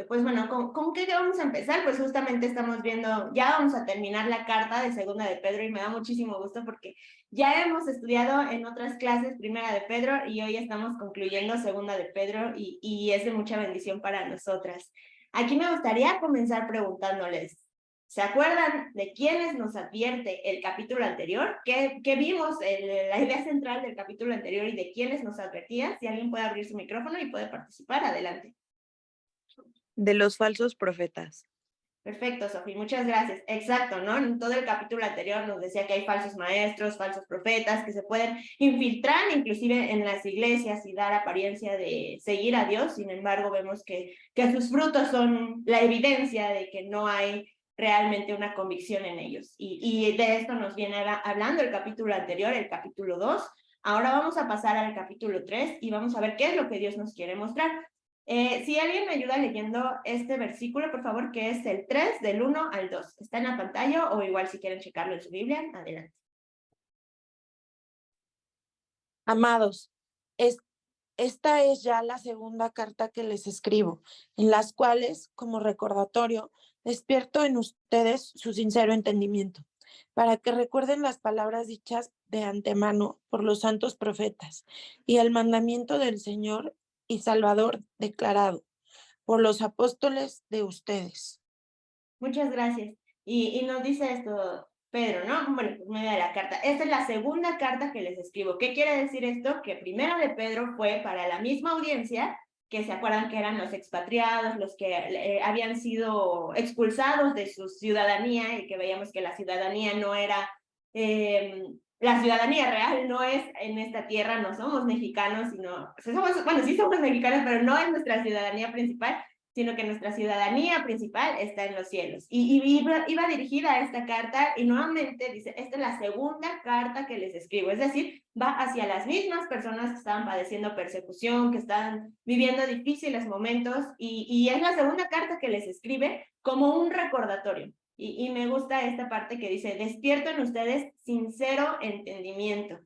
Perfecto, pues bueno, ¿con qué vamos a empezar? Pues justamente estamos viendo, ya vamos a terminar la carta de Segunda de Pedro y me da muchísimo gusto porque ya hemos estudiado en otras clases Primera de Pedro y hoy estamos concluyendo Segunda de Pedro y es de mucha bendición para nosotras. Aquí me gustaría comenzar preguntándoles, ¿se acuerdan de quiénes nos advierte el capítulo anterior? ¿Qué vimos, la idea central del capítulo anterior y de quiénes nos advertía? Si alguien puede abrir su micrófono y puede participar, adelante. De los falsos profetas. Perfecto, Sofía, muchas gracias. Exacto, ¿no? En todo el capítulo anterior nos decía que hay falsos maestros, falsos profetas que se pueden infiltrar inclusive en las iglesias y dar apariencia de seguir a Dios. Sin embargo, vemos que sus frutos son la evidencia de que no hay realmente una convicción en ellos. Y de esto nos viene hablando el capítulo anterior, el capítulo 2. Ahora vamos a pasar al capítulo 3 y vamos a ver qué es lo que Dios nos quiere mostrar. Si alguien me ayuda leyendo este versículo, por favor, que es el 3 del 1 al 2. Está en la pantalla o igual si quieren checarlo en su Biblia, adelante. Amados, esta es ya la segunda carta que les escribo, en las cuales, como recordatorio, despierto en ustedes su sincero entendimiento, para que recuerden las palabras dichas de antemano por los santos profetas y el mandamiento del Señor y Salvador declarado por los apóstoles de ustedes. Muchas gracias. Y nos dice esto Pedro, ¿no? Bueno, pues medio de la carta. Esta es la segunda carta que les escribo. ¿Qué quiere decir esto? Que primero de Pedro fue para la misma audiencia, que se acuerdan que eran los expatriados, los que habían sido expulsados de su ciudadanía y que veíamos que la ciudadanía no era, la ciudadanía real no es en esta tierra, no somos mexicanos, sino, bueno, sí somos mexicanos, pero no es nuestra ciudadanía principal, sino que nuestra ciudadanía principal está en los cielos. Y iba dirigida a esta carta y nuevamente dice, esta es la segunda carta que les escribo, es decir, va hacia las mismas personas que estaban padeciendo persecución, que están viviendo difíciles momentos y es la segunda carta que les escribe como un recordatorio. Y me gusta esta parte que dice, despierto en ustedes sincero entendimiento.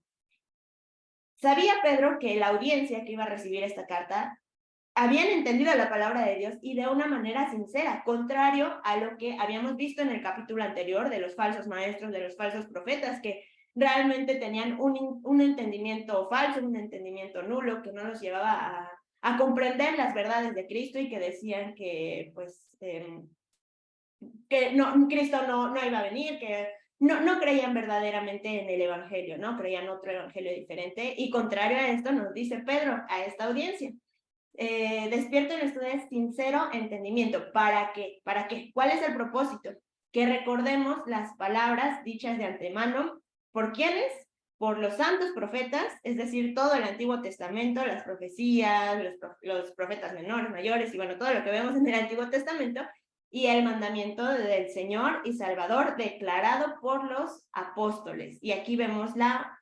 Sabía Pedro que la audiencia que iba a recibir esta carta habían entendido la palabra de Dios y de una manera sincera, contrario a lo que habíamos visto en el capítulo anterior de los falsos maestros, de los falsos profetas, que realmente tenían un entendimiento falso, un entendimiento nulo, que no los llevaba a comprender las verdades de Cristo y que decían que, pues, que no, Cristo no iba a venir, que no creían verdaderamente en el evangelio, ¿no? Creían otro evangelio diferente y contrario a esto nos dice Pedro a esta audiencia. Despierto en ustedes sincero entendimiento. ¿Para qué? ¿Para qué? ¿Cuál es el propósito? Que recordemos las palabras dichas de antemano. ¿Por quiénes? Por los santos profetas, es decir, todo el Antiguo Testamento, las profecías, los profetas menores, mayores, y bueno, todo lo que vemos en el Antiguo Testamento, y el mandamiento del Señor y Salvador declarado por los apóstoles. Y aquí vemos la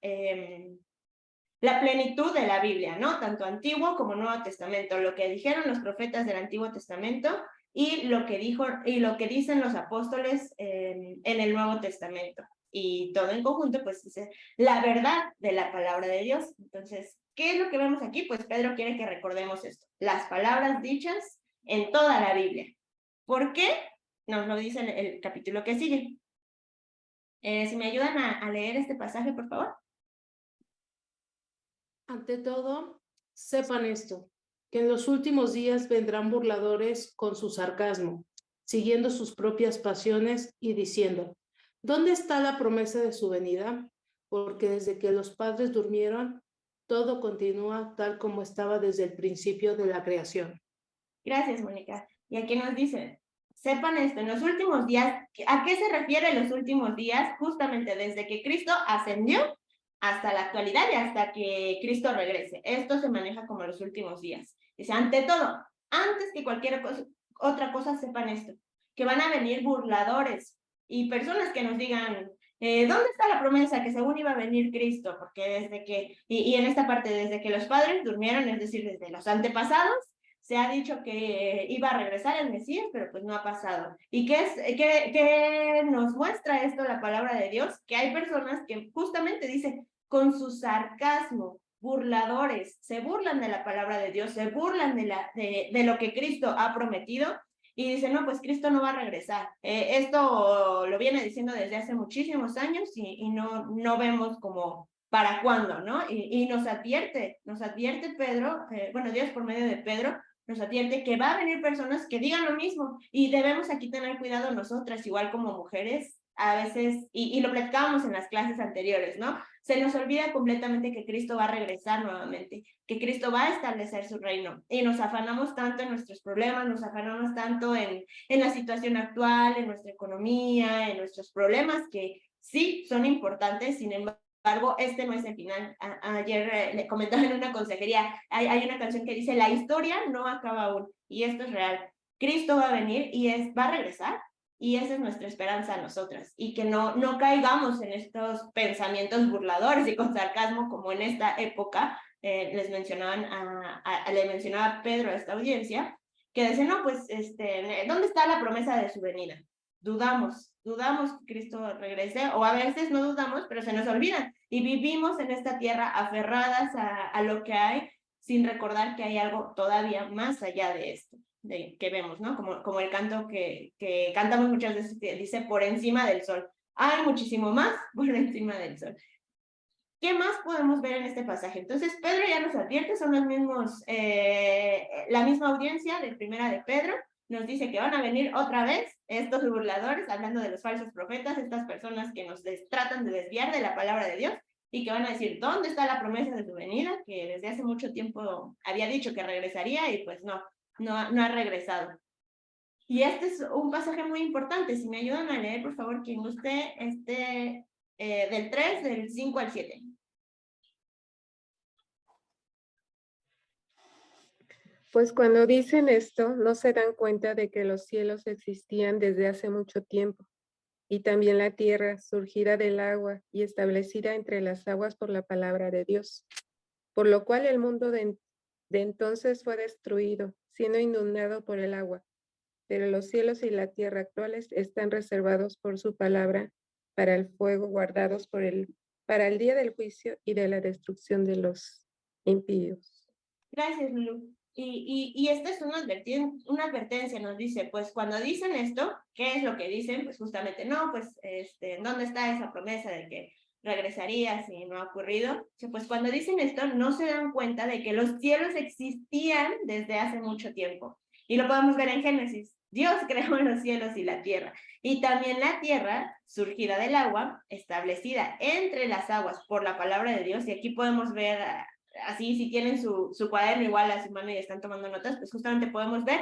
plenitud de la Biblia, ¿no? Tanto Antiguo como Nuevo Testamento, lo que dijeron los profetas del Antiguo Testamento y lo que dicen los apóstoles en el Nuevo Testamento. Y todo en conjunto, pues, dice la verdad de la palabra de Dios. Entonces, ¿qué es lo que vemos aquí? Pues Pedro quiere que recordemos esto, las palabras dichas en toda la Biblia. ¿Por qué? Nos lo dice en el capítulo que sigue. Si me ayudan a leer este pasaje, por favor. Ante todo, sepan esto, que en los últimos días vendrán burladores con su sarcasmo, siguiendo sus propias pasiones y diciendo, ¿dónde está la promesa de su venida? Porque desde que los padres durmieron, todo continúa tal como estaba desde el principio de la creación. Gracias, Mónica. Y aquí nos dice, sepan esto, en los últimos días, ¿a qué se refiere los últimos días? Justamente desde que Cristo ascendió hasta la actualidad y hasta que Cristo regrese. Esto se maneja como los últimos días. Dice, ante todo, antes que cualquier otra cosa, sepan esto, que van a venir burladores y personas que nos digan, ¿dónde está la promesa que según iba a venir Cristo? Porque desde que, y en esta parte, desde que los padres durmieron, es decir, desde los antepasados, se ha dicho que iba a regresar el Mesías, pero pues no ha pasado. ¿Y qué nos muestra esto la palabra de Dios? Que hay personas que justamente dicen, con su sarcasmo, burladores, se burlan de la palabra de Dios, se burlan de lo que Cristo ha prometido y dicen, no, pues Cristo no va a regresar. Esto lo viene diciendo desde hace muchísimos años y no vemos como para cuándo, ¿no? Y nos advierte Pedro, bueno, Dios por medio de Pedro, nos advierte que va a venir personas que digan lo mismo y debemos aquí tener cuidado nosotras, igual como mujeres, a veces, y lo platicábamos en las clases anteriores, ¿no? Se nos olvida completamente que Cristo va a regresar nuevamente, que Cristo va a establecer su reino, y nos afanamos tanto en nuestros problemas, nos afanamos tanto en la situación actual, en nuestra economía, en nuestros problemas, que sí son importantes, sin embargo, este no es el final. Ayer le comentaba en una consejería, hay una canción que dice, la historia no acaba aún, y esto es real. Cristo va a venir y va a regresar, y esa es nuestra esperanza a nosotras, y que no caigamos en estos pensamientos burladores y con sarcasmo como en esta época. Le mencionaba Pedro a esta audiencia, que dice, no, pues, ¿dónde está la promesa de su venida? Dudamos que Cristo regrese, o a veces no dudamos, pero se nos olvida, y vivimos en esta tierra aferradas a lo que hay, sin recordar que hay algo todavía más allá de esto, que vemos, ¿no? Como el canto que cantamos muchas veces, que dice, por encima del sol. Hay muchísimo más por encima del sol. ¿Qué más podemos ver en este pasaje? Entonces, Pedro ya nos advierte, son los mismos, la misma audiencia de primera de Pedro, nos dice que van a venir otra vez estos burladores, hablando de los falsos profetas, estas personas que nos tratan de desviar de la palabra de Dios, y que van a decir, ¿dónde está la promesa de su venida? Que desde hace mucho tiempo había dicho que regresaría, y pues no ha regresado. Y este es un pasaje muy importante. Si me ayudan a leer, por favor, quien guste, del 3, del 5 al 7. Pues cuando dicen esto, no se dan cuenta de que los cielos existían desde hace mucho tiempo, y también la tierra, surgida del agua y establecida entre las aguas por la palabra de Dios, por lo cual el mundo de entonces fue destruido, siendo inundado por el agua. Pero los cielos y la tierra actuales están reservados por su palabra para el fuego, guardados para el día del juicio y de la destrucción de los impíos. Gracias, Lulu. Y esta es una advertencia, nos dice, pues cuando dicen esto, ¿qué es lo que dicen? Pues justamente, no, pues, ¿dónde está esa promesa de que regresaría si no ha ocurrido? Pues cuando dicen esto, no se dan cuenta de que los cielos existían desde hace mucho tiempo. Y lo podemos ver en Génesis. Dios creó los cielos y la tierra. Y también la tierra, surgida del agua, establecida entre las aguas por la palabra de Dios. Y aquí podemos ver, así, si tienen su cuaderno igual a su mano y están tomando notas, pues justamente podemos ver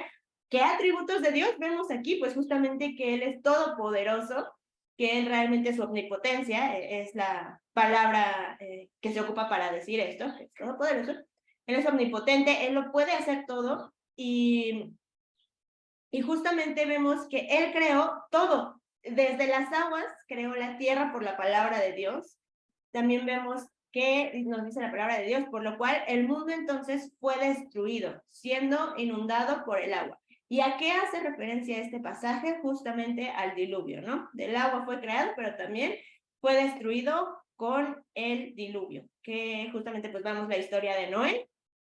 qué atributos de Dios vemos aquí, pues justamente que Él es todopoderoso, que Él realmente su omnipotencia, es la palabra que se ocupa para decir esto, que es todopoderoso. Él es omnipotente, Él lo puede hacer todo, y justamente vemos que Él creó todo. Desde las aguas creó la tierra por la palabra de Dios. También vemos que nos dice la palabra de Dios, por lo cual el mundo entonces fue destruido, siendo inundado por el agua. ¿Y a qué hace referencia este pasaje? Justamente al diluvio, ¿no? Del agua fue creado, pero también fue destruido con el diluvio, que justamente pues vemos la historia de Noé,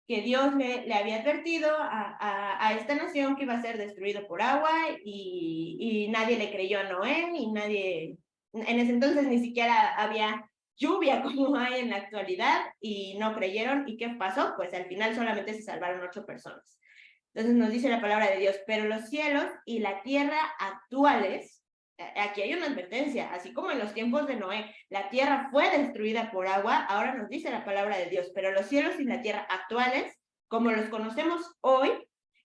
que Dios le había advertido a esta nación que iba a ser destruido por agua, y nadie le creyó a Noé, y nadie, en ese entonces ni siquiera había lluvia como hay en la actualidad, y no creyeron. ¿Y qué pasó? Pues al final solamente se salvaron 8 personas. Entonces nos dice la palabra de Dios, pero los cielos y la tierra actuales, aquí hay una advertencia, así como en los tiempos de Noé, la tierra fue destruida por agua, ahora nos dice la palabra de Dios, pero los cielos y la tierra actuales, como los conocemos hoy,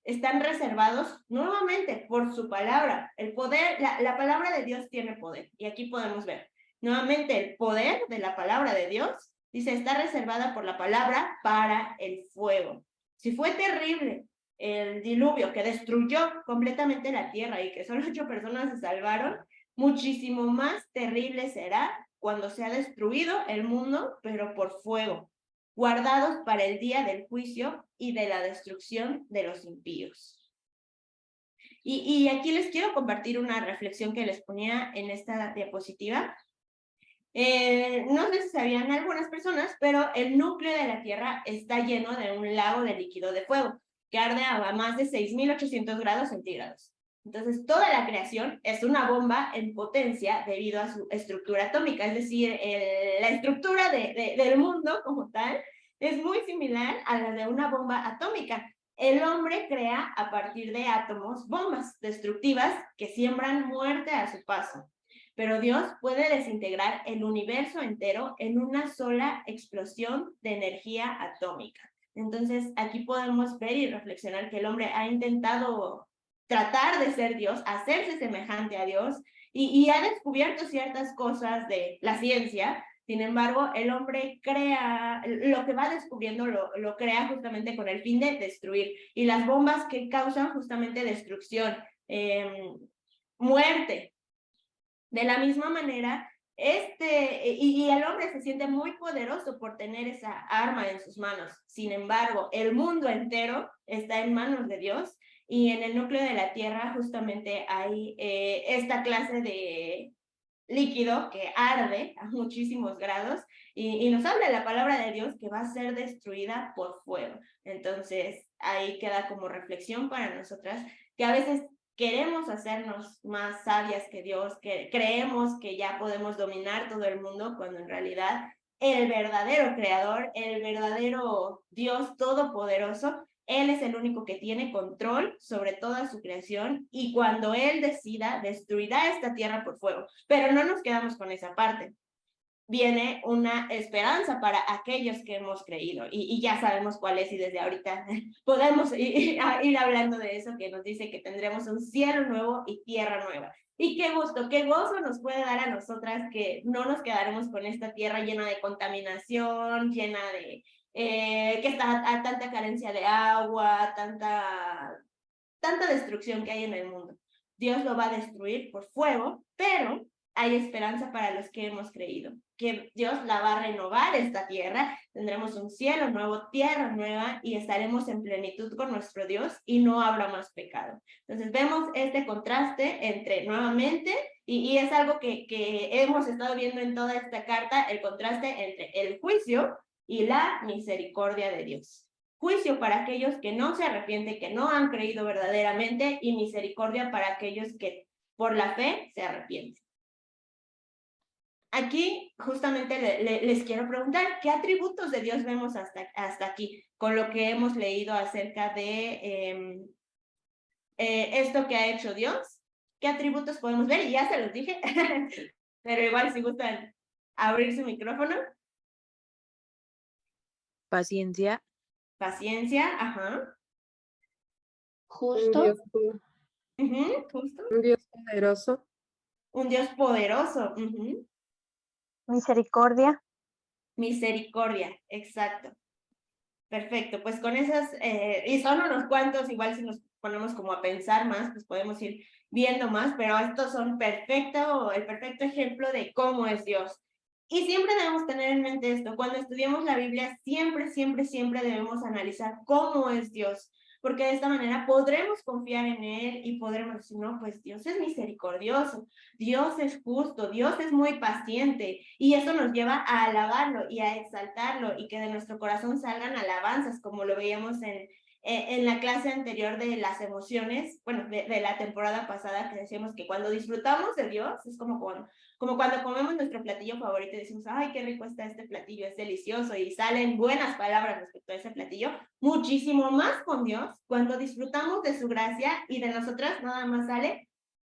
están reservados nuevamente por su palabra. El poder, la palabra de Dios tiene poder, y aquí podemos ver nuevamente el poder de la palabra de Dios. Dice, está reservada por la palabra para el fuego. Si fue terrible el diluvio que destruyó completamente la tierra y que solo 8 personas se salvaron, muchísimo más terrible será cuando sea destruido el mundo, pero por fuego, guardados para el día del juicio y de la destrucción de los impíos. Y aquí les quiero compartir una reflexión que les ponía en esta diapositiva. No sé si sabían algunas personas, pero el núcleo de la Tierra está lleno de un lago de líquido de fuego que arde a más de 6.800 grados centígrados. Entonces, toda la creación es una bomba en potencia debido a su estructura atómica, es decir, la estructura del mundo como tal es muy similar a la de una bomba atómica. El hombre crea a partir de átomos bombas destructivas que siembran muerte a su paso. Pero Dios puede desintegrar el universo entero en una sola explosión de energía atómica. Entonces, aquí podemos ver y reflexionar que el hombre ha intentado tratar de ser Dios, hacerse semejante a Dios, y ha descubierto ciertas cosas de la ciencia. Sin embargo, el hombre crea, lo que va descubriendo lo crea justamente con el fin de destruir. Y las bombas que causan justamente destrucción, muerte. De la misma manera, y el hombre se siente muy poderoso por tener esa arma en sus manos. Sin embargo, el mundo entero está en manos de Dios, y en el núcleo de la Tierra justamente hay esta clase de líquido que arde a muchísimos grados, y nos habla la palabra de Dios que va a ser destruida por fuego. Entonces, ahí queda como reflexión para nosotras, que a veces queremos hacernos más sabias que Dios, que creemos que ya podemos dominar todo el mundo, cuando en realidad el verdadero creador, el verdadero Dios todopoderoso, Él es el único que tiene control sobre toda su creación, y cuando Él decida, destruirá esta tierra por fuego. Pero no nos quedamos con esa parte. Viene una esperanza para aquellos que hemos creído, y ya sabemos cuál es, y desde ahorita podemos ir hablando de eso, que nos dice que tendremos un cielo nuevo y tierra nueva. Y qué gusto, qué gozo nos puede dar a nosotras que no nos quedaremos con esta tierra llena de contaminación, llena de que está a tanta carencia de agua, tanta destrucción que hay en el mundo. Dios lo va a destruir por fuego, pero hay esperanza para los que hemos creído, que Dios la va a renovar esta tierra, tendremos un cielo nuevo, tierra nueva, y estaremos en plenitud con nuestro Dios, y no habrá más pecado. Entonces vemos este contraste entre, nuevamente, y es algo que hemos estado viendo en toda esta carta, el contraste entre el juicio y la misericordia de Dios. Juicio para aquellos que no se arrepienten, que no han creído verdaderamente, y misericordia para aquellos que por la fe se arrepienten. Aquí justamente les quiero preguntar, ¿qué atributos de Dios vemos hasta aquí con lo que hemos leído acerca de esto que ha hecho Dios? ¿Qué atributos podemos ver? Y ya se los dije, pero igual si gustan abrir su micrófono. Paciencia. Paciencia, ajá. Un Dios, Justo. un Dios poderoso. Un Dios poderoso. Misericordia. Misericordia, exacto. Perfecto, pues con esas, y son unos cuantos, igual si nos ponemos como a pensar más, pues podemos ir viendo más, pero estos son el perfecto ejemplo de cómo es Dios. Y siempre debemos tener en mente esto: cuando estudiamos la Biblia, siempre debemos analizar cómo es Dios, porque de esta manera podremos confiar en Él y podremos decir, no, pues Dios es misericordioso, Dios es justo, Dios es muy paciente, y eso nos lleva a alabarlo y a exaltarlo, y que de nuestro corazón salgan alabanzas, como lo veíamos en la clase anterior de las emociones, bueno, de la temporada pasada, que decíamos que cuando disfrutamos de Dios, es como cuando comemos nuestro platillo favorito y decimos, ay, qué rico está este platillo, es delicioso, y salen buenas palabras respecto a ese platillo. Muchísimo más con Dios, cuando disfrutamos de su gracia, y de nosotras nada más sale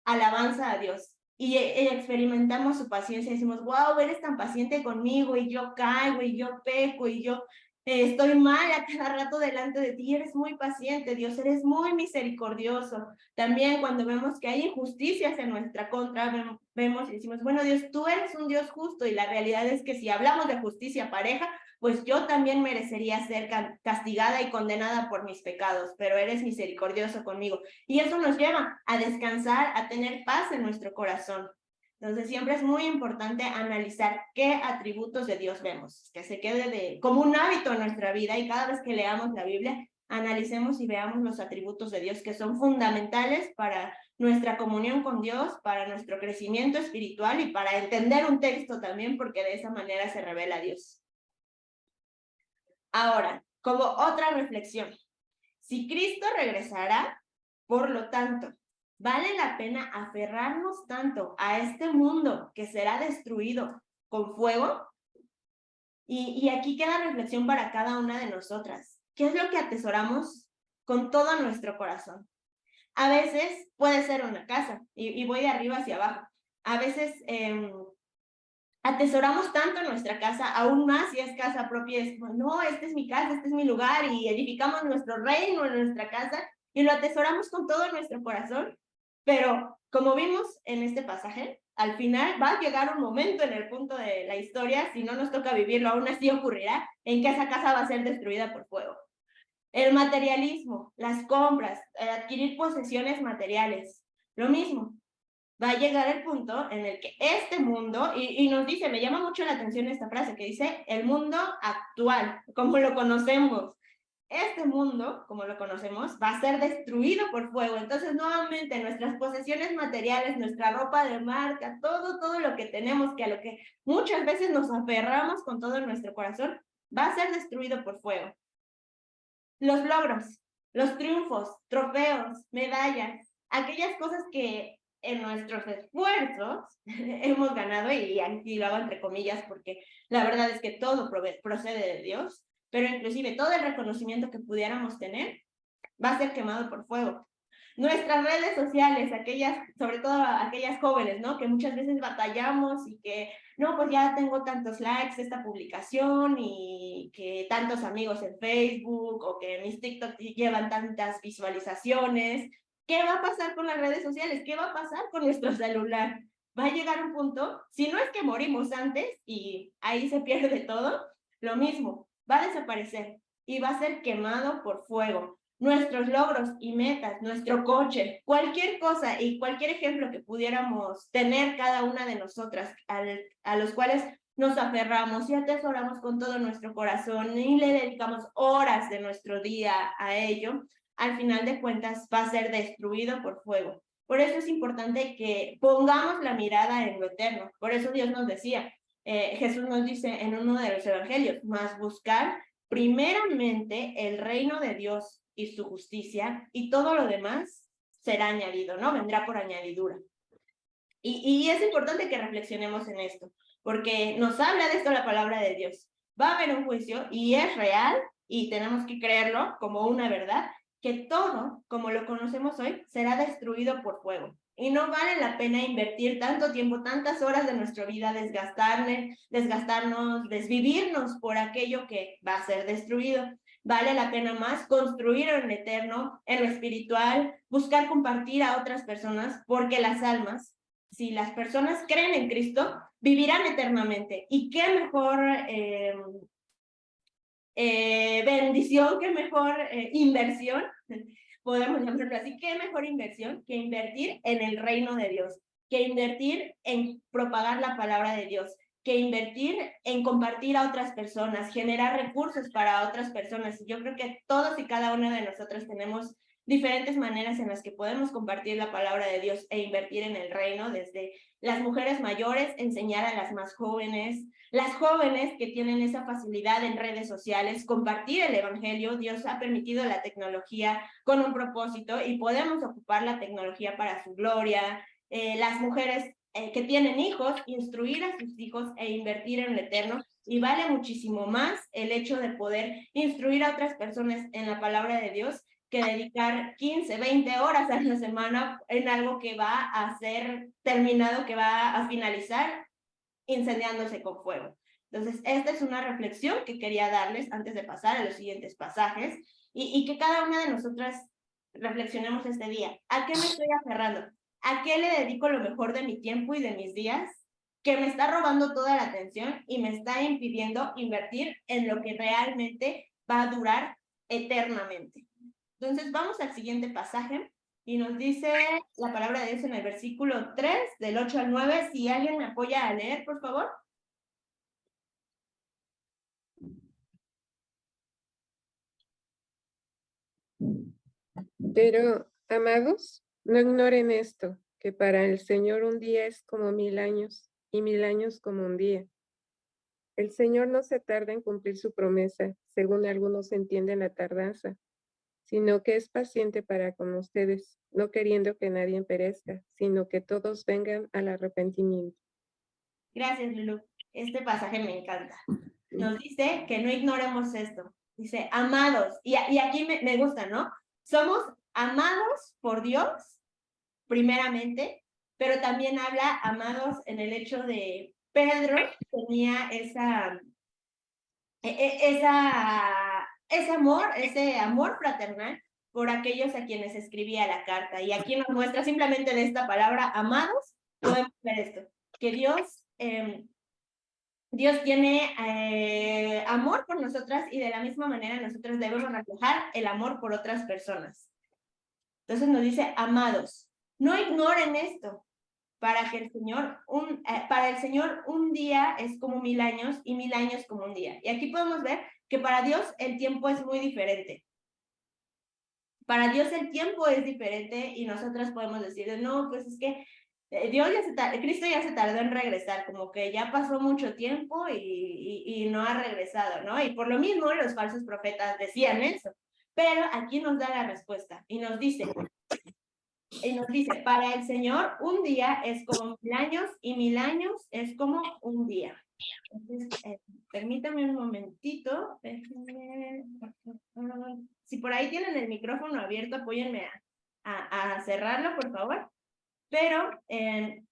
alabanza a Dios, y experimentamos su paciencia, y decimos, wow, eres tan paciente conmigo, y yo caigo, y yo peco, y yo estoy mal a cada rato delante de ti, eres muy paciente, Dios, eres muy misericordioso. También cuando vemos que hay injusticias en nuestra contra, vemos y decimos, bueno, Dios, tú eres un Dios justo, y la realidad es que si hablamos de justicia pareja, pues yo también merecería ser castigada y condenada por mis pecados, pero eres misericordioso conmigo. Y eso nos lleva a descansar, a tener paz en nuestro corazón. Entonces siempre es muy importante analizar qué atributos de Dios vemos, que se quede como un hábito en nuestra vida, y cada vez que leamos la Biblia, analicemos y veamos los atributos de Dios que son fundamentales para nuestra comunión con Dios, para nuestro crecimiento espiritual y para entender un texto también, porque de esa manera se revela Dios. Ahora, como otra reflexión, si Cristo regresará, por lo tanto, ¿vale la pena aferrarnos tanto a este mundo que será destruido con fuego? Y aquí queda reflexión para cada una de nosotras. ¿Qué es lo que atesoramos con todo nuestro corazón? A veces puede ser una casa, y voy de arriba hacia abajo. A veces atesoramos tanto nuestra casa, aún más si es casa propia, es como, no, esta es mi casa, este es mi lugar, y edificamos nuestro reino en nuestra casa, y lo atesoramos con todo nuestro corazón. Pero como vimos en este pasaje, al final va a llegar un momento en el punto de la historia, si no nos toca vivirlo, aún así ocurrirá, en que esa casa va a ser destruida por fuego. El materialismo, las compras, adquirir posesiones materiales, lo mismo. Va a llegar el punto en el que este mundo, y nos dice, me llama mucho la atención esta frase que dice, el mundo actual, como lo conocemos. Este mundo, como lo conocemos, va a ser destruido por fuego. Entonces, nuevamente, nuestras posesiones materiales, nuestra ropa de marca, todo lo que tenemos, que a lo que muchas veces nos aferramos con todo nuestro corazón, va a ser destruido por fuego. Los logros, los triunfos, trofeos, medallas, aquellas cosas que en nuestros esfuerzos hemos ganado, y aquí lo hago entre comillas porque la verdad es que todo procede de Dios, pero inclusive todo el reconocimiento que pudiéramos tener va a ser quemado por fuego. Nuestras redes sociales, aquellas, sobre todo aquellas jóvenes, ¿no? Que muchas veces batallamos y que, no, pues ya tengo tantos likes esta publicación y que tantos amigos en Facebook o que mis TikTok llevan tantas visualizaciones. ¿Qué va a pasar con las redes sociales? ¿Qué va a pasar con nuestro celular? Va a llegar un punto, si no es que morimos antes y ahí se pierde todo, lo mismo, va a desaparecer y va a ser quemado por fuego. Nuestros logros y metas, nuestro coche, cualquier cosa y cualquier ejemplo que pudiéramos tener cada una de nosotras, a los cuales nos aferramos y atesoramos con todo nuestro corazón y le dedicamos horas de nuestro día a ello, al final de cuentas va a ser destruido por fuego. Por eso es importante que pongamos la mirada en lo eterno. Por eso Dios nos decía, Jesús nos dice en uno de los evangelios, más buscar primeramente el reino de Dios y su justicia, y todo lo demás será añadido, ¿no? Vendrá por añadidura. Y es importante que reflexionemos en esto, porque nos habla de esto la palabra de Dios. Va a haber un juicio y es real, y tenemos que creerlo como una verdad, que todo, como lo conocemos hoy, será destruido por fuego. Y no vale la pena invertir tanto tiempo, tantas horas de nuestra vida, desgastarnos, desvivirnos por aquello que va a ser destruido. Vale la pena más construir en lo eterno, en lo espiritual, buscar compartir a otras personas, porque las almas, si las personas creen en Cristo, vivirán eternamente. Y qué mejor bendición, qué mejor inversión, podemos llamarlo así, qué mejor inversión que invertir en el reino de Dios, que invertir en propagar la palabra de Dios, que invertir en compartir a otras personas, generar recursos para otras personas. Y yo creo que todos y cada una de nosotros tenemos diferentes maneras en las que podemos compartir la palabra de Dios e invertir en el reino, desde las mujeres mayores, enseñar a las más jóvenes, las jóvenes que tienen esa facilidad en redes sociales, compartir el evangelio. Dios ha permitido la tecnología con un propósito y podemos ocupar la tecnología para su gloria. Las mujeres que tienen hijos, instruir a sus hijos e invertir en lo eterno, y vale muchísimo más el hecho de poder instruir a otras personas en la palabra de Dios que dedicar 15, 20 horas a la semana en algo que va a ser terminado, que va a finalizar incendiándose con fuego. Entonces, esta es una reflexión que quería darles antes de pasar a los siguientes pasajes, y que cada una de nosotras reflexionemos este día. ¿A qué me estoy aferrando? ¿A qué le dedico lo mejor de mi tiempo y de mis días, que me está robando toda la atención y me está impidiendo invertir en lo que realmente va a durar eternamente? Entonces, vamos al siguiente pasaje, y nos dice la palabra de Dios en el versículo 3, del 8 al 9. Si alguien me apoya a leer, por favor. Pero, amados, No ignoren esto, que para el Señor un día es como 1000 años, y 1000 años como un día. El Señor no se tarda en cumplir su promesa, según algunos entienden la tardanza, sino que es paciente para con ustedes, no queriendo que nadie perezca, sino que todos vengan al arrepentimiento. Gracias, Lulu. Este pasaje me encanta. Nos dice que no ignoremos esto. Dice, amados, y aquí me gusta, ¿no? Somos amados por Dios, primeramente, pero también habla amados en el hecho de Pedro tenía ese amor fraternal por aquellos a quienes escribía la carta. Y aquí nos muestra simplemente de esta palabra, amados, podemos ver esto, que Dios tiene amor por nosotras y de la misma manera nosotros debemos reflejar el amor por otras personas. Entonces nos dice, amados, no ignoren esto. Para el Señor un día es como 1000 años y 1000 años como un día. Y aquí podemos ver que para Dios el tiempo es muy diferente. Para Dios el tiempo es diferente y nosotras podemos decir, no, pues es que Cristo ya se tardó en regresar, como que ya pasó mucho tiempo y no ha regresado, ¿no? Y por lo mismo los falsos profetas decían eso. Pero aquí nos da la respuesta y nos dice, para el Señor un día es como 1000 años y 1000 años es como un día. Entonces, permítame un momentito. Si por ahí tienen el micrófono abierto, apóyenme a cerrarlo, por favor. Pero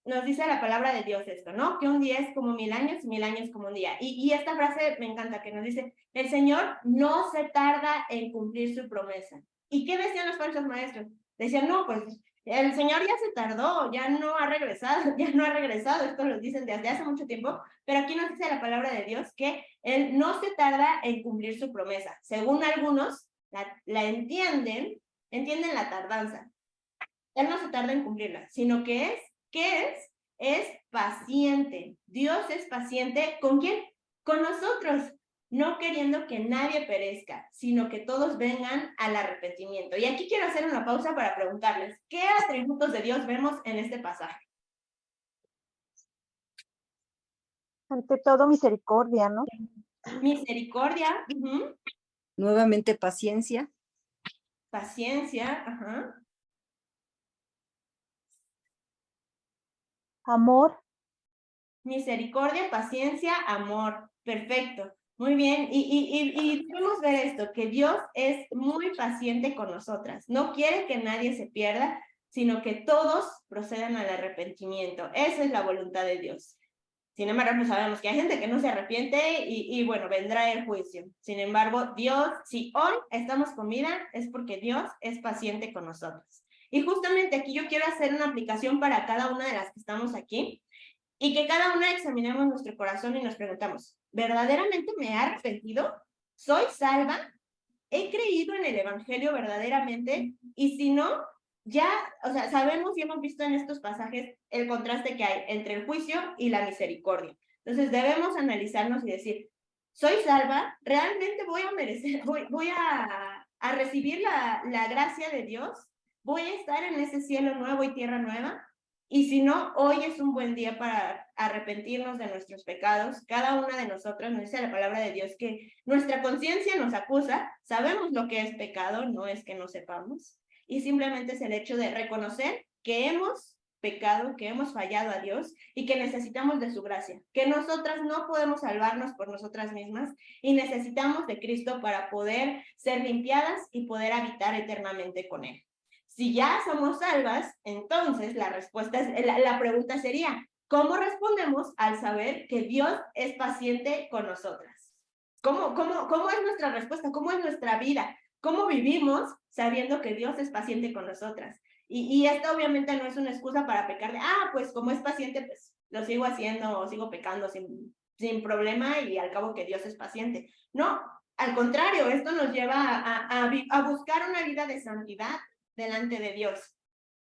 nos dice la palabra de Dios esto, ¿no? Que un día es como 1000 años y 1000 años como un día. Y esta frase me encanta, que nos dice, el Señor no se tarda en cumplir su promesa. ¿Y qué decían los falsos maestros? Decían, no, pues el Señor ya se tardó, ya no ha regresado, esto lo dicen desde hace mucho tiempo, pero aquí nos dice la palabra de Dios que Él no se tarda en cumplir su promesa. Según algunos, la entienden la tardanza. Él no se tarda en cumplirla, sino que es paciente. Dios es paciente, ¿con quién? Con nosotros, no queriendo que nadie perezca, sino que todos vengan al arrepentimiento. Y aquí quiero hacer una pausa para preguntarles, ¿qué atributos de Dios vemos en este pasaje? Ante todo, misericordia, ¿no? Misericordia. Nuevamente paciencia. Paciencia, ajá. Amor. Misericordia, paciencia, amor. Perfecto. Muy bien. Y debemos ver esto, que Dios es muy paciente con nosotras. No quiere que nadie se pierda, sino que todos procedan al arrepentimiento. Esa es la voluntad de Dios. Sin embargo, pues sabemos que hay gente que no se arrepiente y bueno, vendrá el juicio. Sin embargo, Dios, si hoy estamos con vida, es porque Dios es paciente con nosotros. Y justamente aquí yo quiero hacer una aplicación para cada una de las que estamos aquí y que cada una examinemos nuestro corazón y nos preguntamos, ¿verdaderamente me he arrepentido? ¿Soy salva? ¿He creído en el evangelio verdaderamente? Y si no, ya, o sea, sabemos y hemos visto en estos pasajes el contraste que hay entre el juicio y la misericordia. Entonces debemos analizarnos y decir, ¿soy salva? ¿Realmente voy a merecer, voy a recibir la gracia de Dios? ¿Voy a estar en ese cielo nuevo y tierra nueva? Y si no, hoy es un buen día para arrepentirnos de nuestros pecados. Cada una de nosotras, nos dice la palabra de Dios, que nuestra conciencia nos acusa, sabemos lo que es pecado, no es que no sepamos, y simplemente es el hecho de reconocer que hemos pecado, que hemos fallado a Dios y que necesitamos de su gracia, que nosotras no podemos salvarnos por nosotras mismas y necesitamos de Cristo para poder ser limpiadas y poder habitar eternamente con Él. Si ya somos salvas, entonces la pregunta sería, ¿cómo respondemos al saber que Dios es paciente con nosotras? ¿Cómo es nuestra respuesta? ¿Cómo es nuestra vida? ¿Cómo vivimos sabiendo que Dios es paciente con nosotras? Y esto obviamente no es una excusa para pecar de, pues como es paciente, pues lo sigo haciendo o sigo pecando sin problema y al cabo que Dios es paciente. No, al contrario, esto nos lleva a buscar una vida de santidad delante de Dios.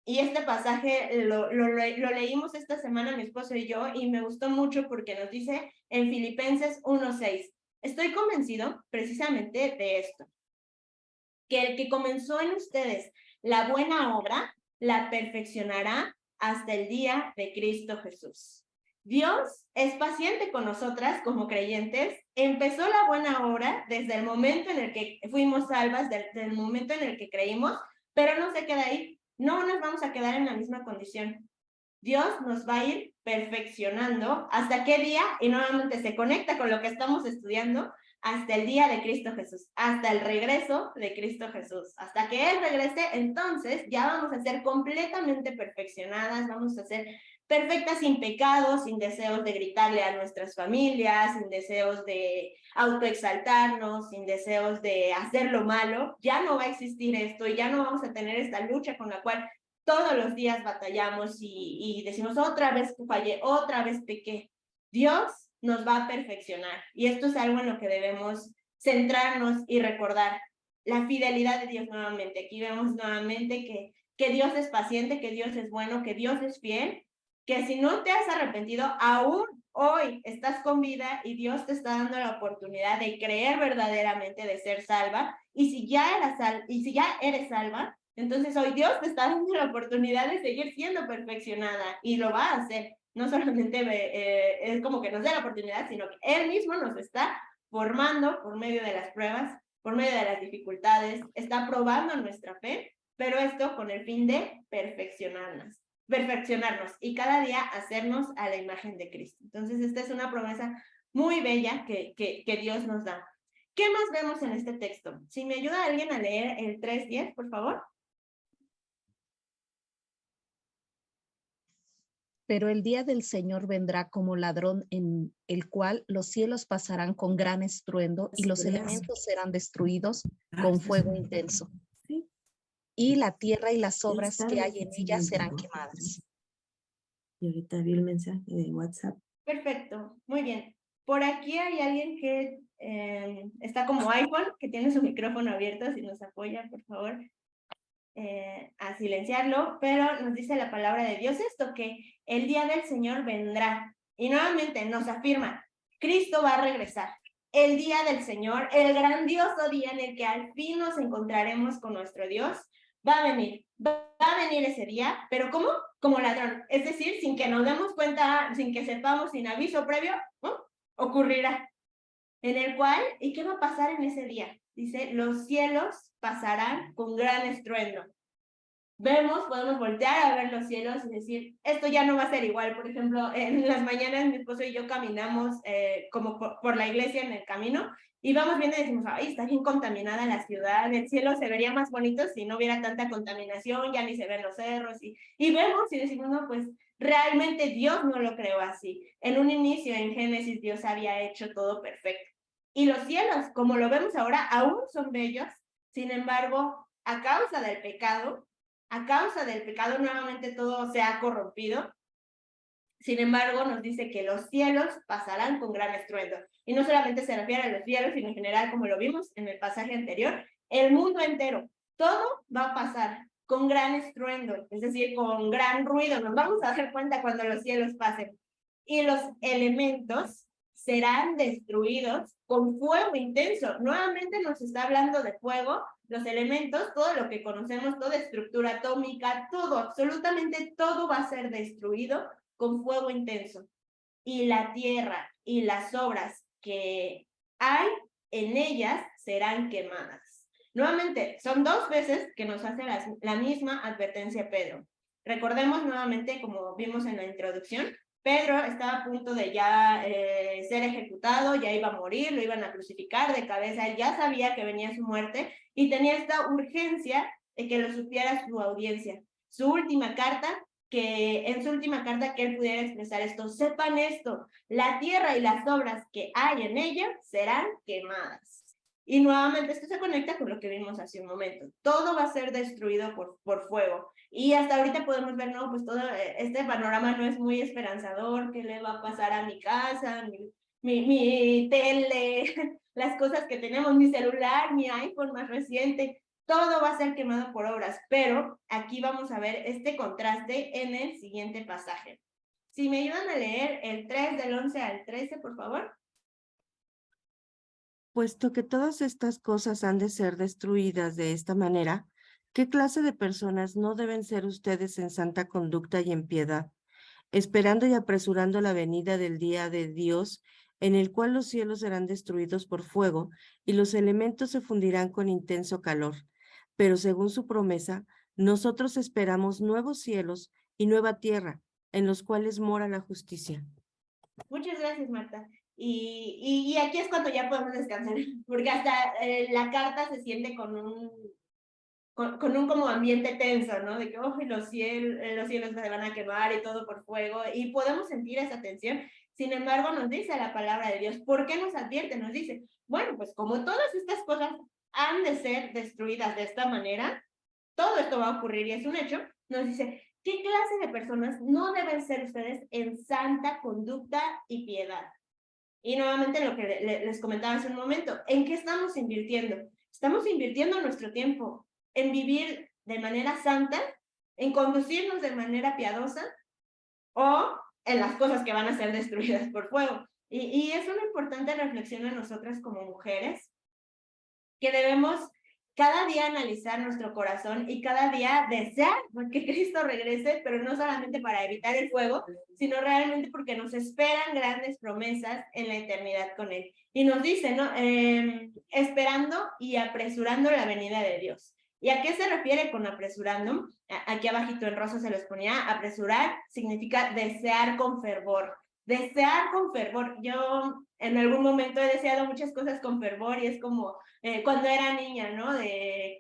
Y este pasaje lo leímos esta semana mi esposo y yo y me gustó mucho porque nos dice en Filipenses 1:6, estoy convencido precisamente de esto, que el que comenzó en ustedes la buena obra la perfeccionará hasta el día de Cristo Jesús. Dios es paciente con nosotras como creyentes. Empezó la buena obra desde el momento en el que fuimos salvas, desde el momento en el que creímos, pero no se queda ahí. No nos vamos a quedar en la misma condición. Dios nos va a ir perfeccionando hasta qué día, y nuevamente se conecta con lo que estamos estudiando, hasta el día de Cristo Jesús, hasta el regreso de Cristo Jesús. Hasta que Él regrese, entonces ya vamos a ser completamente perfeccionadas, vamos a ser perfectas sin pecados, sin deseos de gritarle a nuestras familias, sin deseos de autoexaltarnos, sin deseos de hacer lo malo. Ya no va a existir esto y ya no vamos a tener esta lucha con la cual todos los días batallamos y decimos otra vez fallé, otra vez pequé. Dios nos va a perfeccionar y esto es algo en lo que debemos centrarnos y recordar. La fidelidad de Dios nuevamente. Aquí vemos nuevamente que Dios es paciente, que Dios es bueno, que Dios es fiel, que si no te has arrepentido, aún hoy estás con vida y Dios te está dando la oportunidad de creer verdaderamente, de ser salva. Y si ya eres salva, entonces hoy Dios te está dando la oportunidad de seguir siendo perfeccionada y lo va a hacer. No solamente es como que nos dé la oportunidad, sino que Él mismo nos está formando por medio de las pruebas, por medio de las dificultades, está probando nuestra fe, pero esto con el fin de perfeccionarnos y cada día hacernos a la imagen de Cristo. Entonces esta es una promesa muy bella que Dios nos da. ¿Qué más vemos en este texto? Si me ayuda alguien a leer el 3:10, por favor. Pero el día del Señor vendrá como ladrón, en el cual los cielos pasarán con gran estruendo y los elementos serán destruidos con fuego intenso. Y la tierra y las obras que hay en ella serán quemadas. Y ahorita vi el mensaje de WhatsApp. Perfecto, muy bien. Por aquí hay alguien que está como iPhone, que tiene su micrófono abierto, si nos apoya, por favor, a silenciarlo, pero nos dice la palabra de Dios esto, que el día del Señor vendrá. Y nuevamente nos afirma, Cristo va a regresar. El día del Señor, el grandioso día en el que al fin nos encontraremos con nuestro Dios, va a venir ese día, pero ¿cómo? Como ladrón, es decir, sin que nos demos cuenta, sin que sepamos, sin aviso previo, ¿no? Ocurrirá. En el cual, ¿y qué va a pasar en ese día? Dice, los cielos pasarán con gran estruendo. Podemos voltear a ver los cielos y decir, esto ya no va a ser igual. Por ejemplo, en las mañanas mi esposo y yo caminamos como por la iglesia en el camino y vamos viendo y decimos, ay, está bien contaminada la ciudad, el cielo se vería más bonito si no hubiera tanta contaminación, ya ni se ven los cerros y vemos y decimos, no, pues realmente Dios no lo creó así. En un inicio, en Génesis, Dios había hecho todo perfecto. Y los cielos, como lo vemos ahora, aún son bellos. Sin embargo, a causa del pecado nuevamente todo se ha corrompido. Sin embargo, nos dice que los cielos pasarán con gran estruendo. Y no solamente se refiere a los cielos, sino en general, como lo vimos en el pasaje anterior, el mundo entero. Todo va a pasar con gran estruendo, es decir, con gran ruido. Nos vamos a dar cuenta cuando los cielos pasen. Y los elementos serán destruidos con fuego intenso. Nuevamente nos está hablando de fuego, los elementos, todo lo que conocemos, toda estructura atómica, todo, absolutamente todo va a ser destruido con fuego intenso. Y la tierra y las obras que hay en ellas serán quemadas. Nuevamente, son 2 veces que nos hace la misma advertencia Pedro. Recordemos nuevamente, como vimos en la introducción, Pedro estaba a punto de ya ser ejecutado, ya iba a morir, lo iban a crucificar de cabeza, él ya sabía que venía su muerte y tenía esta urgencia de que lo supiera su audiencia. En su última carta, que él pudiera expresar esto, sepan esto, la tierra y las obras que hay en ella serán quemadas. Y nuevamente esto se conecta con lo que vimos hace un momento. Todo va a ser destruido por fuego. Y hasta ahorita podemos ver, no, pues todo este panorama no es muy esperanzador. ¿Qué le va a pasar a mi casa, mi tele, las cosas que tenemos, mi celular, mi iPhone más reciente? Todo va a ser quemado por obras. Pero aquí vamos a ver este contraste en el siguiente pasaje. Si me ayudan a leer el 3 del 11 al 13, por favor. Puesto que todas estas cosas han de ser destruidas de esta manera, ¿Qué clase de personas no deben ser ustedes en santa conducta y en piedad, esperando y apresurando la venida del día de Dios, en el cual los cielos serán destruidos por fuego y los elementos se fundirán con intenso calor? Pero según su promesa, nosotros esperamos nuevos cielos y nueva tierra, en los cuales mora la justicia. Muchas gracias, Marta. Y aquí es cuando ya podemos descansar, porque hasta la carta se siente con un como ambiente tenso, ¿no? De que los cielos se van a quemar y todo por fuego, y podemos sentir esa tensión. Sin embargo, nos dice la palabra de Dios. ¿Por qué nos advierte? Nos dice, bueno, pues como todas estas cosas han de ser destruidas de esta manera, todo esto va a ocurrir y es un hecho. Nos dice, ¿qué clase de personas no deben ser ustedes en santa conducta y piedad? Y nuevamente lo que les comentaba hace un momento, ¿en qué estamos invirtiendo? Estamos invirtiendo nuestro tiempo en vivir de manera santa, en conducirnos de manera piadosa o en las cosas que van a ser destruidas por fuego. Y es una importante reflexión a nosotras como mujeres, que debemos cada día analizar nuestro corazón y cada día desear que Cristo regrese, pero no solamente para evitar el fuego, sino realmente porque nos esperan grandes promesas en la eternidad con Él. Y nos dice, ¿no? Esperando y apresurando la venida de Dios. ¿Y a qué se refiere con apresurando? Aquí abajito en rosa se los ponía. Apresurar significa desear con fervor. Desear con fervor. Yo en algún momento he deseado muchas cosas con fervor y es como cuando era niña, ¿no? De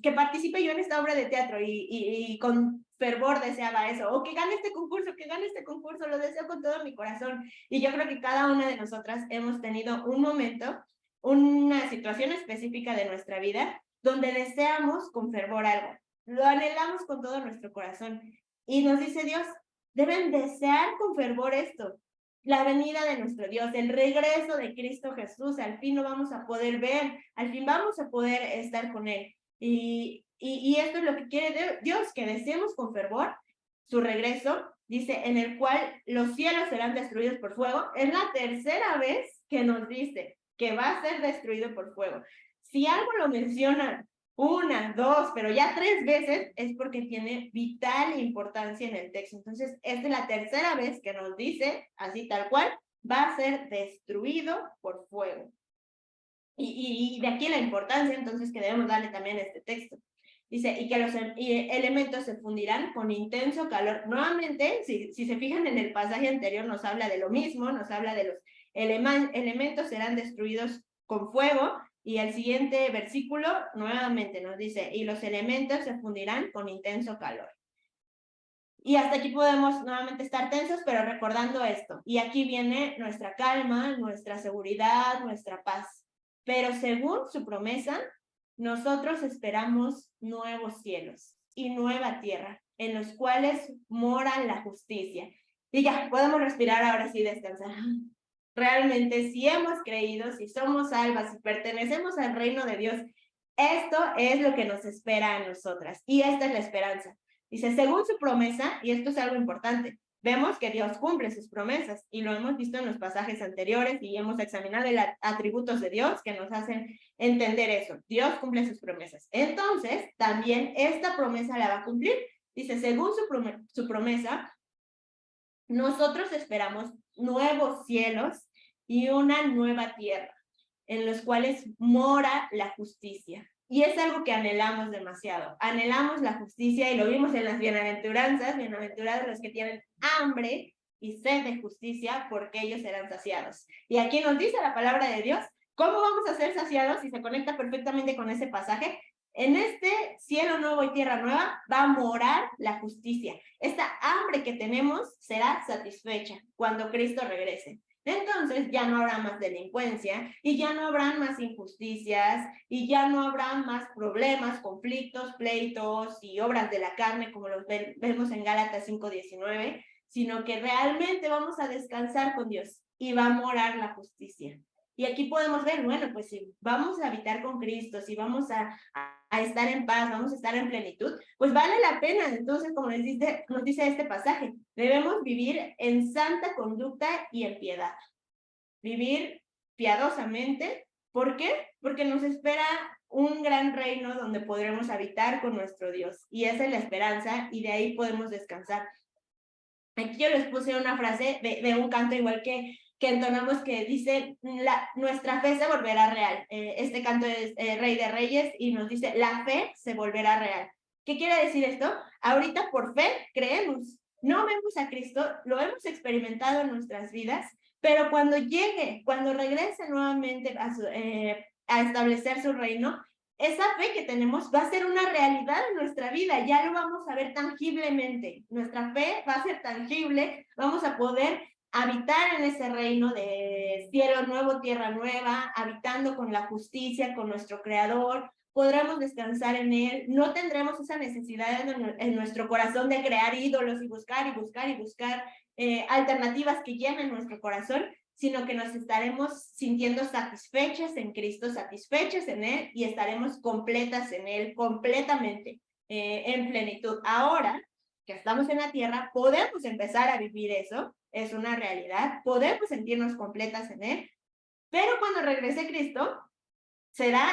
que participe yo en esta obra de teatro y con fervor deseaba eso, o que gane este concurso, lo deseo con todo mi corazón. Y yo creo que cada una de nosotras hemos tenido un momento, una situación específica de nuestra vida, donde deseamos con fervor algo, lo anhelamos con todo nuestro corazón. Y nos dice Dios, deben desear con fervor esto, la venida de nuestro Dios, el regreso de Cristo Jesús. Al fin lo vamos a poder ver, al fin vamos a poder estar con Él. Y esto es lo que quiere Dios, que deseemos con fervor su regreso. Dice, en el cual los cielos serán destruidos por fuego. Es la tercera vez que nos dice que va a ser destruido por fuego. Si algo lo menciona una, dos, pero ya 3 veces, es porque tiene vital importancia en el texto. Entonces, esta es la tercera vez que nos dice, así tal cual, va a ser destruido por fuego. Y de aquí la importancia, entonces, que debemos darle también a este texto. Dice, y que los elementos se fundirán con intenso calor. Nuevamente, si se fijan en el pasaje anterior, nos habla de lo mismo, nos habla de los elementos serán destruidos con fuego. Y el siguiente versículo nuevamente nos dice, y los elementos se fundirán con intenso calor. Y hasta aquí podemos nuevamente estar tensos, pero recordando esto. Y aquí viene nuestra calma, nuestra seguridad, nuestra paz. Pero según su promesa, nosotros esperamos nuevos cielos y nueva tierra, en los cuales mora la justicia. Y ya, podemos respirar ahora sí, descansar. Realmente, si hemos creído, si somos salvas, si pertenecemos al reino de Dios, esto es lo que nos espera a nosotras. Y esta es la esperanza. Dice, según su promesa, y esto es algo importante, vemos que Dios cumple sus promesas, y lo hemos visto en los pasajes anteriores, y hemos examinado los atributos de Dios que nos hacen entender eso. Dios cumple sus promesas. Entonces, también esta promesa la va a cumplir. Dice, según su promesa, nosotros esperamos nuevos cielos y una nueva tierra, en los cuales mora la justicia. Y es algo que anhelamos demasiado. Anhelamos la justicia y lo vimos en las bienaventuranzas. Bienaventurados los que tienen hambre y sed de justicia, porque ellos serán saciados. Y aquí nos dice la palabra de Dios, ¿cómo vamos a ser saciados? Y se conecta perfectamente con ese pasaje. En este cielo nuevo y tierra nueva va a morar la justicia. Esta hambre que tenemos será satisfecha cuando Cristo regrese. Entonces ya no habrá más delincuencia y ya no habrán más injusticias y ya no habrá más problemas, conflictos, pleitos y obras de la carne como los vemos en Gálatas 5:19, sino que realmente vamos a descansar con Dios y va a morar la justicia. Y aquí podemos ver, bueno, pues si vamos a habitar con Cristo, si vamos a estar en paz, vamos a estar en plenitud, pues vale la pena. Entonces, como nos dice este pasaje, debemos vivir en santa conducta y en piedad. Vivir piadosamente ¿Por qué? Porque nos espera un gran reino donde podremos habitar con nuestro Dios. Y esa es la esperanza y de ahí podemos descansar. Aquí yo les puse una frase de un canto igual que entonamos que dice, nuestra fe se volverá real. Este canto es Rey de Reyes y nos dice, la fe se volverá real. ¿Qué quiere decir esto? Ahorita por fe creemos. No vemos a Cristo, lo hemos experimentado en nuestras vidas, pero cuando llegue, cuando regrese nuevamente a establecer su reino, esa fe que tenemos va a ser una realidad en nuestra vida, ya lo vamos a ver tangiblemente. Nuestra fe va a ser tangible, vamos a poder habitar en ese reino de cielo nuevo, tierra nueva, habitando con la justicia, con nuestro Creador, podremos descansar en Él, no tendremos esa necesidad en nuestro corazón de crear ídolos y buscar y buscar y buscar alternativas que llenen nuestro corazón, sino que nos estaremos sintiendo satisfechas en Cristo, satisfechas en Él y estaremos completas en Él, completamente en plenitud. Ahora que estamos en la tierra, podemos empezar a vivir eso, es una realidad, podemos sentirnos completas en Él, pero cuando regrese Cristo, será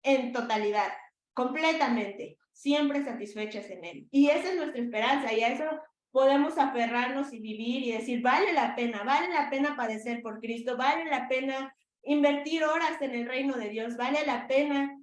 en totalidad, completamente, siempre satisfechas en Él. Y esa es nuestra esperanza y a eso podemos aferrarnos y vivir y decir, vale la pena padecer por Cristo, vale la pena invertir horas en el reino de Dios, vale la pena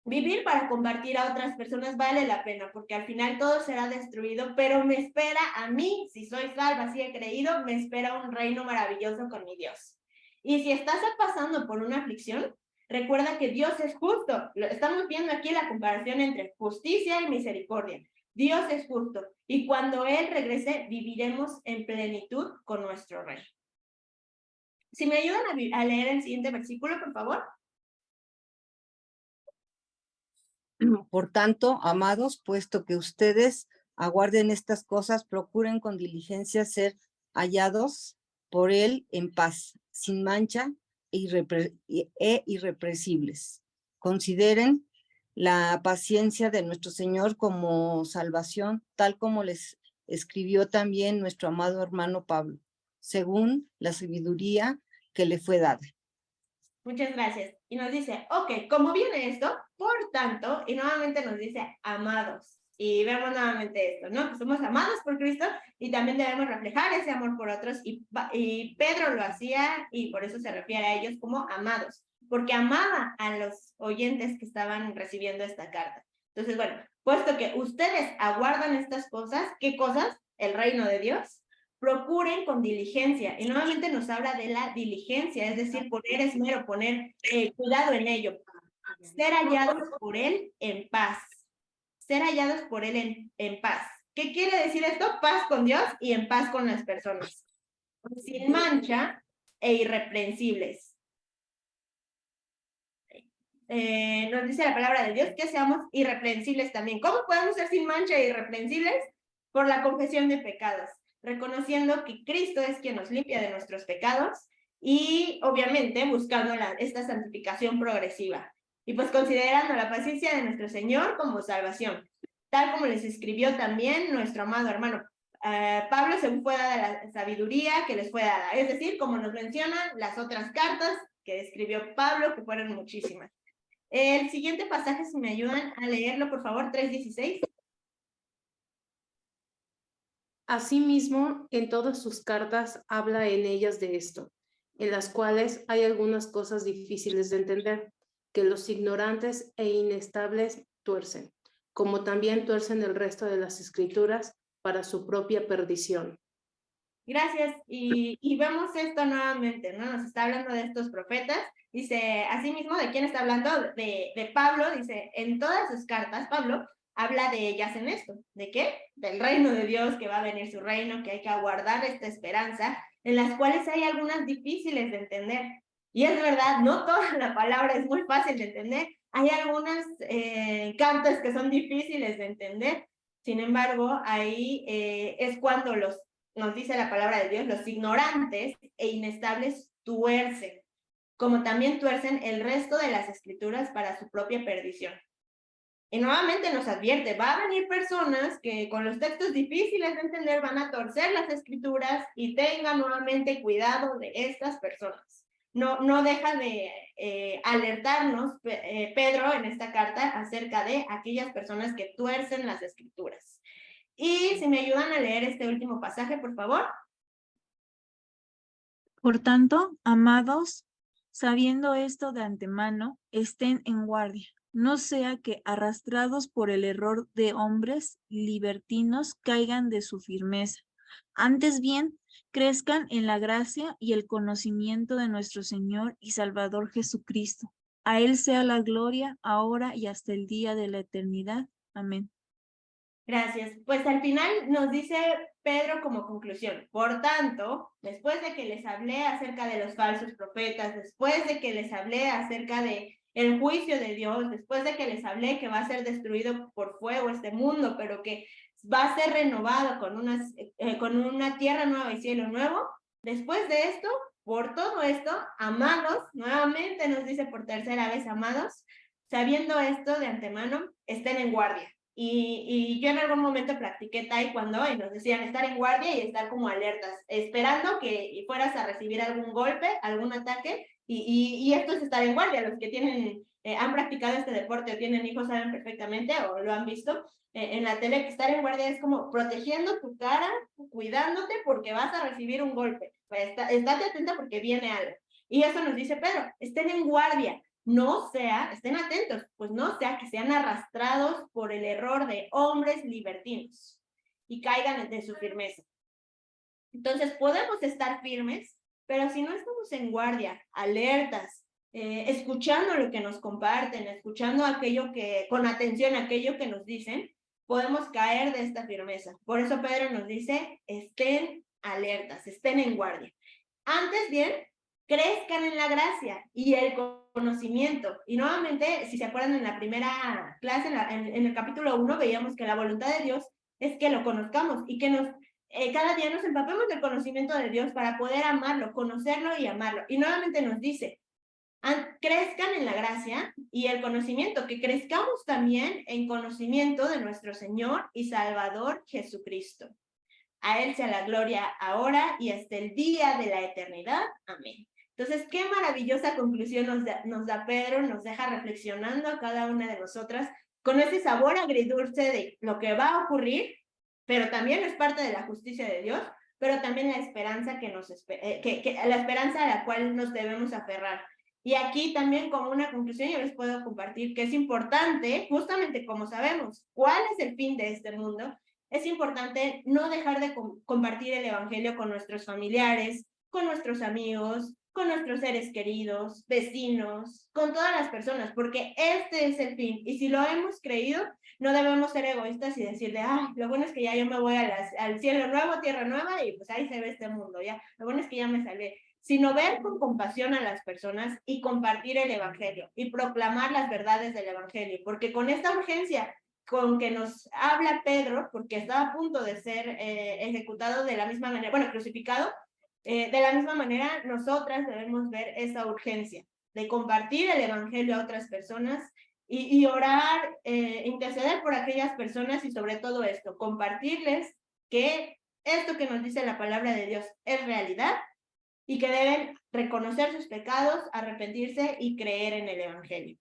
vivir para compartir a otras personas, vale la pena, porque al final todo será destruido, pero me espera a mí, si soy salva, si he creído, me espera un reino maravilloso con mi Dios. Y si estás pasando por una aflicción, recuerda que Dios es justo. Estamos viendo aquí la comparación entre justicia y misericordia. Dios es justo y cuando Él regrese viviremos en plenitud con nuestro Rey. Si me ayudan a leer el siguiente versículo, por favor. Por tanto, amados, puesto que ustedes aguarden estas cosas, procuren con diligencia ser hallados por Él en paz, sin mancha e irrepresibles. Consideren la paciencia de nuestro Señor como salvación, tal como les escribió también nuestro amado hermano Pablo, según la sabiduría que le fue dada. Muchas gracias. Y nos dice, ok, ¿cómo viene esto? Por tanto, y nuevamente nos dice, amados. Y vemos nuevamente esto, ¿no? Que somos amados por Cristo y también debemos reflejar ese amor por otros. Y Pedro lo hacía y por eso se refiere a ellos como amados, porque amaba a los oyentes que estaban recibiendo esta carta. Entonces, bueno, puesto que ustedes aguardan estas cosas, ¿qué cosas? El reino de Dios. Procuren con diligencia. Y nuevamente nos habla de la diligencia, es decir, poner esmero, poner cuidado en ello. Ser hallados por Él en paz. Ser hallados por Él en paz. ¿Qué quiere decir esto? Paz con Dios y en paz con las personas. Sin mancha e irreprensibles. Nos dice la palabra de Dios que seamos irreprensibles también. ¿Cómo podemos ser sin mancha e irreprensibles? Por la confesión de pecados, reconociendo que Cristo es quien nos limpia de nuestros pecados y obviamente buscando esta santificación progresiva. Y pues considerando la paciencia de nuestro Señor como salvación, tal como les escribió también nuestro amado hermano Pablo, según fue dada la sabiduría que les fue dada. Es decir, como nos mencionan las otras cartas que escribió Pablo, que fueron muchísimas. El siguiente pasaje, si me ayudan a leerlo, por favor, 3:16. Asimismo, en todas sus cartas habla en ellas de esto, en las cuales hay algunas cosas difíciles de entender, que los ignorantes e inestables tuercen, como también tuercen el resto de las escrituras para su propia perdición. Gracias. Y vemos esto nuevamente, ¿no? Nos está hablando de estos profetas. Dice, asimismo, ¿de quién está hablando? De Pablo. Dice, en todas sus cartas, Pablo habla de ellas en esto. ¿De qué? Del reino de Dios, que va a venir su reino, que hay que aguardar esta esperanza, en las cuales hay algunas difíciles de entender. Y es verdad, no toda la palabra es muy fácil de entender. Hay algunas cartas que son difíciles de entender. Sin embargo, ahí es cuando nos dice la palabra de Dios, los ignorantes e inestables tuercen, como también tuercen el resto de las escrituras para su propia perdición. Y nuevamente nos advierte, va a venir personas que con los textos difíciles de entender van a torcer las escrituras y tengan nuevamente cuidado de estas personas. no deja de alertarnos, Pedro, en esta carta, acerca de aquellas personas que tuercen las escrituras. Y si me ayudan a leer este último pasaje, por favor. Por tanto, amados, sabiendo esto de antemano, estén en guardia, no sea que arrastrados por el error de hombres libertinos caigan de su firmeza. Antes bien, crezcan en la gracia y el conocimiento de nuestro Señor y Salvador Jesucristo. A Él sea la gloria, ahora y hasta el día de la eternidad. Amén. Gracias. Pues al final nos dice Pedro como conclusión: por tanto, después de que les hablé acerca de los falsos profetas, después de que les hablé acerca de el juicio de Dios, después de que les hablé que va a ser destruido por fuego este mundo, pero que va a ser renovado con una tierra nueva y cielo nuevo, después de esto, por todo esto, amados, nuevamente nos dice por tercera vez, amados, sabiendo esto de antemano, estén en guardia. Y yo en algún momento practiqué taekwondo y nos decían estar en guardia y estar como alertas, esperando que fueras a recibir algún golpe, algún ataque, y esto es estar en guardia. Los que tienen, han practicado este deporte o tienen hijos saben perfectamente o lo han visto en la tele, que estar en guardia es como protegiendo tu cara, cuidándote porque vas a recibir un golpe. Pues estate atenta porque viene algo. Y eso nos dice Pedro, estén en guardia. Estén atentos, pues no sea que sean arrastrados por el error de hombres libertinos y caigan de su firmeza. Entonces podemos estar firmes, pero si no estamos en guardia, alertas, escuchando lo que nos comparten, escuchando con atención aquello que nos dicen, podemos caer de esta firmeza. Por eso Pedro nos dice, estén alertas, estén en guardia. Antes bien, crezcan en la gracia y el conocimiento. Y nuevamente, si se acuerdan en la primera clase, en el capítulo 1, veíamos que la voluntad de Dios es que lo conozcamos y que cada día nos empapemos del conocimiento de Dios para poder amarlo, conocerlo y amarlo. Y nuevamente nos dice, crezcan en la gracia y el conocimiento, que crezcamos también en conocimiento de nuestro Señor y Salvador Jesucristo. A Él sea la gloria ahora y hasta el día de la eternidad. Amén. Entonces, qué maravillosa conclusión nos da Pedro, nos deja reflexionando a cada una de nosotras con ese sabor agridulce de lo que va a ocurrir, pero también es parte de la justicia de Dios, pero también la esperanza la esperanza a la cual nos debemos aferrar. Y aquí también como una conclusión yo les puedo compartir que es importante, justamente como sabemos cuál es el fin de este mundo, es importante no dejar de compartir el evangelio con nuestros familiares, con nuestros amigos, con nuestros seres queridos, vecinos, con todas las personas, porque este es el fin. Y si lo hemos creído, no debemos ser egoístas y decir lo bueno es que ya yo me voy al cielo nuevo, tierra nueva, y pues ahí se ve este mundo, ya. Lo bueno es que ya me salvé. Sino ver con compasión a las personas y compartir el evangelio y proclamar las verdades del evangelio, porque con esta urgencia con que nos habla Pedro, porque estaba a punto de ser ejecutado de la misma manera, crucificado, de la misma manera nosotras debemos ver esa urgencia de compartir el evangelio a otras personas y orar, interceder por aquellas personas y sobre todo esto, compartirles que esto que nos dice la palabra de Dios es realidad y que deben reconocer sus pecados, arrepentirse y creer en el evangelio.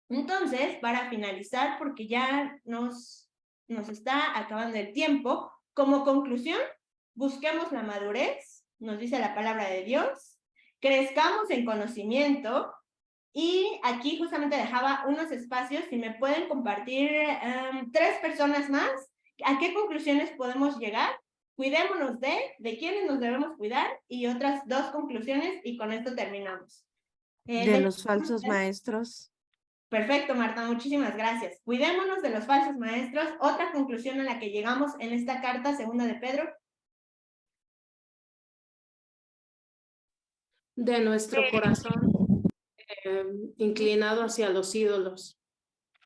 Entonces, para finalizar, porque ya nos está acabando el tiempo, como conclusión, busquemos la madurez, nos dice la palabra de Dios, crezcamos en conocimiento, y aquí justamente dejaba unos espacios, si me pueden compartir 3 personas más, ¿a qué conclusiones podemos llegar? Cuidémonos de quiénes nos debemos cuidar, y otras 2 conclusiones, y con esto terminamos. De los falsos maestros. Perfecto, Marta, muchísimas gracias. Cuidémonos de los falsos maestros. Otra conclusión a la que llegamos en esta carta, segunda de Pedro. De nuestro corazón inclinado hacia los ídolos.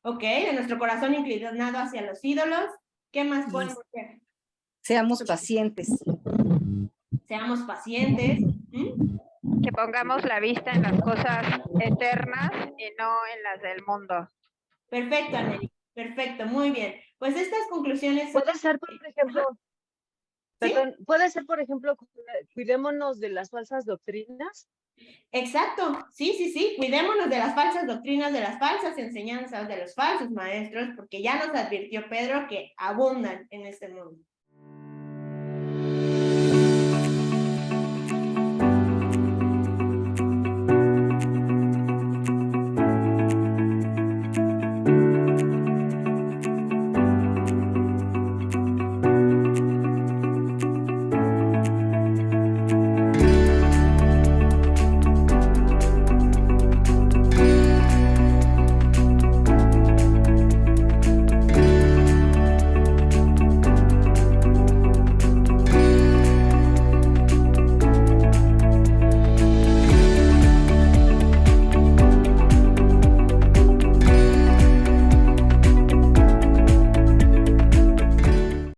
Ok, de nuestro corazón inclinado hacia los ídolos. ¿Qué más podemos hacer? Seamos pacientes. Seamos pacientes. Que pongamos la vista en las cosas eternas y no en las del mundo. Perfecto, Anneli. Perfecto, muy bien. Pues estas conclusiones... Puede ser, por ejemplo, ¿sí? perdón, puede ser, por ejemplo, cuidémonos de las falsas doctrinas. Exacto, sí, cuidémonos de las falsas doctrinas, de las falsas enseñanzas, de los falsos maestros, porque ya nos advirtió Pedro que abundan en este mundo.